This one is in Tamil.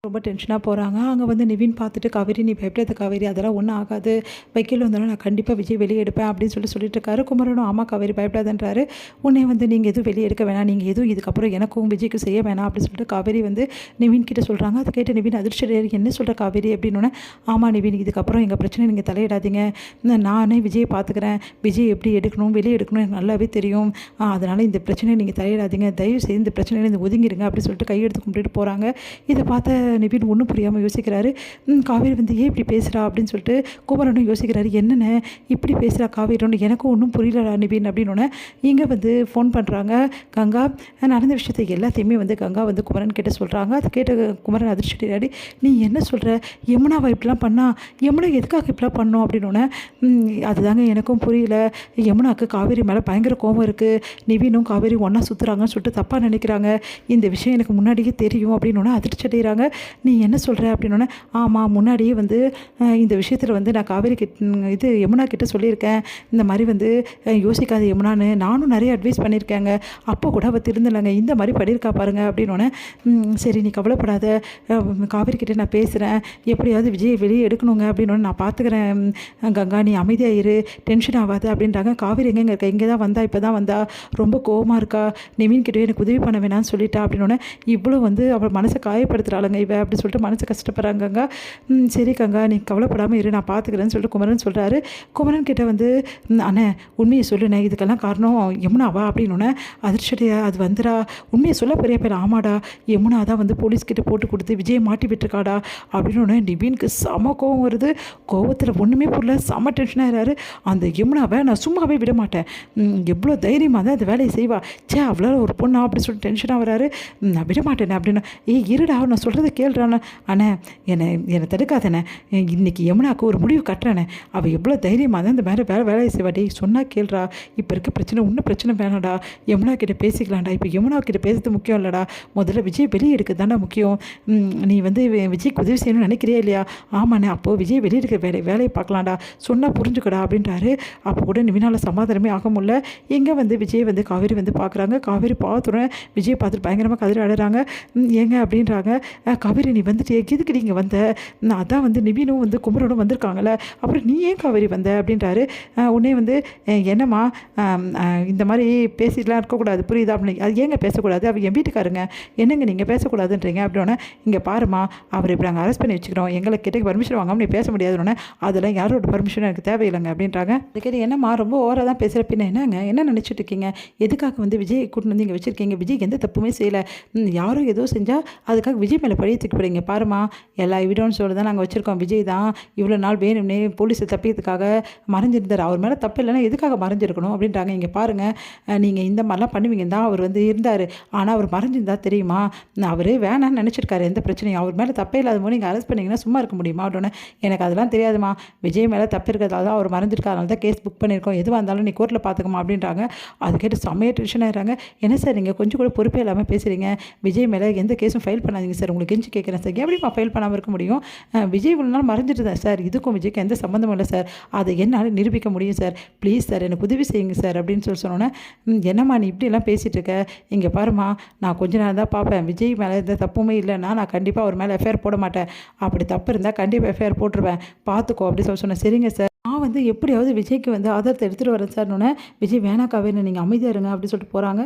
ரொம்ப டென்ஷனாக போகிறாங்க. அங்கே வந்து நிவின் பார்த்துட்டு, "காவேரி நீ பயப்படாத காவேரி, அதெல்லாம் ஒன்றும் ஆகாது. வக்கீல் வந்தாலும் நான் கண்டிப்பாக விஜய் வெளியே எடுப்பேன்" அப்படின்னு சொல்லிட்டு இருக்காரு. குமரனும், "ஆமாம் காவேரி பயப்படாதன்றாரு." உடனே வந்து, "நீங்கள் எதுவும் வெளியே எடுக்க வேணாம், நீங்கள் எதுவும் இதுக்கப்புறம் எனக்கும் விஜய்க்கும் செய்ய வேணாம்" அப்படின்னு சொல்லிட்டு காவேரி வந்து நிவின் கிட்ட சொல்கிறாங்க. அதை கேட்டு நிவின் அதிர்ச்சி அடையாரு. "என்ன சொல்கிற காவேரி?" அப்படின்னோடனே, "ஆமாம் நிவின், இதுக்கப்புறம் எங்கள் பிரச்சனை நீங்கள் தலையிடாதீங்க. நானே விஜயை பார்த்துக்கிறேன். விஜய் எப்படி எடுக்கணும், வெளியே எடுக்கணும் எனக்கு நல்லாவே தெரியும். அதனால் இந்த பிரச்சனையை நீங்கள் தலையிடாதீங்க. தயவு செய்து இந்த பிரச்சனையில ஒதுங்கிடுங்க" அப்படின்னு சொல்லிட்டு கையெடுத்து கும்பிட்டுட்டு போகிறாங்க. இதை பார்த்த நிவின் ஒன்றும் புரியாமல் யோசிக்கிறாரு. காவேரி வந்து ஏன் இப்படி பேசுகிறா அப்படின்னு சொல்லிட்டு குமரனும் யோசிக்கிறாரு. "என்னென்ன இப்படி பேசுகிறா காவேரின்னு எனக்கும் ஒன்றும் புரியலடா நிவின்" அப்படின்னோடனே இங்கே வந்து ஃபோன் பண்ணுறாங்க கங்கா. நடந்த விஷயத்தை எல்லாத்தையுமே வந்து கங்கா வந்து குமரன் கிட்ட சொல்கிறாங்க. அதை கேட்ட குமரன் அதிர்ச்சி அடையாடி, "நீ என்ன சொல்கிற? யமுனாவை இப்படிலாம் பண்ணா? யமுனா எதுக்காக இப்படிலாம் பண்ணோம்?" அப்படின்னோடனே, அதுதாங்க எனக்கும் புரியல. யமுனாவுக்கு காவேரி மேலே பயங்கர கோபம் இருக்குது. நிவினும் காவேரி ஒன்றா சுற்றுறாங்கன்னு சொல்லிட்டு தப்பாக நினைக்கிறாங்க. இந்த விஷயம் எனக்கு முன்னாடியே தெரியும்" அப்படின்னோடனே அதிர்ச்சி அடைகிறாங்க. "நீ என்ன சொல்கிற?" அப்படின்னோடனே, "ஆமாம், முன்னாடியே வந்து இந்த விஷயத்தில் வந்து நான் காவேரி யமுனா கிட்ட சொல்லியிருக்கேன். இந்த மாதிரி வந்து யோசிக்காத யமுனான்னு நானும் நிறைய அட்வைஸ் பண்ணியிருக்கேங்க. அப்போ கூட அவள் திருந்தலைங்க. இந்த மாதிரி பண்ணியிருக்கா பாருங்க" அப்படின்னோடனே, "சரி நீ கவலைப்படாத, காவேரி கிட்டே நான் பேசுகிறேன். எப்படியாவது விஜயை வெளியே எடுக்கணுங்க அப்படின்னோடனே, நான் பார்த்துக்கிறேன் கங்கா, நீ அமைதியாக இரு, டென்ஷன் ஆகாது" அப்படின்றாங்க. காவேரி எங்கே இருக்கா? இங்கே தான் வந்தா, இப்போ தான் வந்தா, ரொம்ப கோவமாக இருக்கா. நிவின் கிட்டே எனக்கு உதவி பண்ண வேணாம்னு சொல்லிட்டா அப்படின்னோடனே, இவ்வளோ வந்து அவள் மனசை காயப்படுத்துகிறாளுங்க இவ அப்படி சொல்லிட்டு மனசு கஷ்டப்படுறாங்கங்க. "சரி கங்கா, நீ கவலைப்படாமல் இரு, நான் பார்த்துக்கிறேன்னு" சொல்லிட்டு குமரன் சொல்கிறாரு. குமரன் கிட்ட வந்து, "அண்ணே உண்மையை சொல்லுண்ணே, இதுக்கெல்லாம் காரணம் யமுனாவா?" அப்படின்னோடனே அதிர்ஷ்டியா, "அது வந்துடா, உண்மையை சொல்ல பெரிய பேர். ஆமாடா, யமுனா தான் வந்து போலீஸ்கிட்ட போட்டு கொடுத்து விஜயை மாட்டி விட்டுருக்காடா" அப்படின்னோடனே நிவினுக்கு செம கோவம் வருது. கோவத்தில் ஒன்றுமே புரியல, செம டென்ஷனாகிறாரு. "அந்த யமுனாவை நான் சும்மாவே விட மாட்டேன். எவ்வளோ தைரியமாக தான் அந்த வேலையை செய்வா. சே, அவ்வளோ ஒரு பொண்ணா" அப்படின்னு சொல்லிட்டு டென்ஷனாக வராரு. "நான் விட மாட்டேனே" அப்படின்னு. "ஏய் இருடா, நான் சொல்கிறத கேள்றானே அண்ணே, என்னை தடுக்காதண்ணே. இன்றைக்கி யமுனாவுக்கு ஒரு முடிவு கட்டுறேண்ணே. அவள் எவ்வளோ தைரியமாக தான் இந்த மாதிரி வேலையை செய்வா. டேய் சொன்னால் கேள்றா. இப்போ இருக்க பிரச்சனை இன்னும் பிரச்சனை வேணாடா. யமுனா கிட்டே பேசிக்கலாம்டா. இப்போ யமுனா கிட்டே பேசுறது முக்கியம் இல்லைடா. முதல்ல விஜய் வெளியே எடுக்க தானே முக்கியம். நீ வந்து விஜய்க்கு உதவி செய்யணும்னு நினைக்கிறியா இல்லையா? ஆமாண்ணே, அப்போது விஜய் வெளியே எடுக்கிற வேலையை பார்க்கலாம்டா. சொன்னால் புரிஞ்சுக்கடா" அப்படின்றாரு. அப்போ கூட நிவினால் சமாதானமே ஆக முடியல. எங்கே வந்து விஜய் வந்து காவேரி வந்து பார்க்குறாங்க. காவேரி பார்த்துறேன் விஜய் பார்த்துட்டு பயங்கரமாக கதறி அழுறாங்க. "ஏங்க" அப்படின்றாங்க. "காவேரி நீ வந்துட்டு எதுக்கு நீங்கள் வந்த? அதான் வந்து நிவினும் வந்து குமரனும் வந்திருக்காங்களே, அப்புறம் நீ ஏன் காவேரி வந்த?" அப்படின்றாரு. உடனே வந்து, "என்னம்மா, இந்த மாதிரி பேசிட்டுலாம் இருக்கக்கூடாது புரியுதா?" அப்படின்னு. "அது ஏங்க பேசக்கூடாது? அவர் என் வீட்டுக்காருங்க, என்னங்க நீங்கள் பேசக்கூடாதுன்றீங்க?" அப்படின்னோடனே, "இங்கே பாருமா, அவர் இப்படி நாங்கள் அரெஸ்ட் பண்ணி வச்சுக்கிறோம், எங்களை கிட்டே பர்மிஷன் வாங்காமல் நீ பேச முடியாதுன்னொன்னே, அதெல்லாம் யாரோட பர்மிஷனும் எனக்கு தேவையில்லைங்க" அப்படின்றாங்க. அதுக்கே, "என்னம்மா ரொம்ப ஓவராக தான் பேசுகிற, பின்ன என்னங்க, என்ன நினச்சிட்டு இருக்கீங்க? எதுக்காக வந்து விஜய் கூட்டின்னு வந்து இங்கே வச்சுருக்கீங்க? விஜய் எந்த தப்புமே செய்யலை. யாரும் ஏதோ செஞ்சால் அதுக்காக விஜய் மேலே பழிய தூக்கி போடுங்க. பாருமா, எல்லா எவிடன்ஸோடு தான் நாங்கள் வச்சுருக்கோம். விஜய் தான் இவ்வளோ நாள் வேணும்னே போலீஸை தப்பிக்கிறதுக்காக மறைஞ்சிருந்தார். அவர் மேலே தப்பு இல்லைன்னா எதுக்காக மறைஞ்சிருக்கணும்?" அப்படின்றாங்க. "இங்கே பாருங்கள், நீங்கள் இந்த மாதிரிலாம் பண்ணுவீங்க தான் அவர் வந்து இருந்தார். ஆனால் அவர் மறைஞ்சிருந்தா தெரியுமா? அவர் வேணான்னு நினச்சிருக்காரு. எந்த பிரச்சனையும் அவர் மேலே தப்பே இல்லாத போது நீங்கள் அரெஸ்ட் பண்ணிங்கன்னா சும்மா இருக்க முடியுமா?" அப்படின்னே, "எனக்கு அதெல்லாம் தெரியாதுமா. விஜய் மேலே தப்பு இருக்கிறதால தான் அவர் மறைஞ்சிருக்காரு. அதனால தான் கேஸ் புக் பண்ணியிருக்கோம். எதுவாக இருந்தாலும் நீ கோர்ட்டில் பார்த்துக்கமா" அப்படின்றாங்க. அது கேட்டு செம்மையாக டென்ஷன் ஆகிறாங்க. "என்ன சார் நீங்கள் கொஞ்சம் கூட பொறுப்பே இல்லாமல் பேசுகிறீங்க? விஜய் மேலே எந்த கேஸும் ஃபைல் பண்ணாதீங்க சார். உங்களுக்கு கெஞ்சி கேட்குறேன் சார்." "எப்படிமா ஃபைல் பண்ணாமல் இருக்க முடியும்? விஜய் இவ்வளோ நாள் மறைஞ்சிட்டு தான் சார். இதுக்கும் விஜய்க்கு எந்த சம்மந்தமும் இல்லை சார். அதை என்னால் நிரூபிக்க முடியும் சார். ப்ளீஸ் சார், எனக்கு உதவி செய்யுங்க சார்" அப்படின்னு சொன்னோன்னே, "என்னம்மா நீ இப்படியெல்லாம் பேசிகிட்டு இருக்க? இங்கே பாருமா, நான் கொஞ்ச நேரம் தான் பார்ப்பேன். விஜய் மேலே எந்த தப்புமே இல்லைன்னா நான் கண்டிப்பாக அவர் மேலே எஃப்ஐஆர் போட மாட்டேன். அப்படி தப்பு இருந்தால் கண்டிப்பாக எஃப்ஐஆர் போட்டுருவேன். பார்த்துக்கோ" அப்படின்னு சொன்னேன். "சரிங்க சார், நான் வந்து எப்படியாவது விஜய்க்கு வந்து ஆதாரத்தை எடுத்துகிட்டு வரேன் சார்னோன்னே", "விஜய் வேணா காவேரி, நீங்கள் அமைதியாக இருங்க" அப்படின்னு சொல்லிட்டு போகிறாங்க.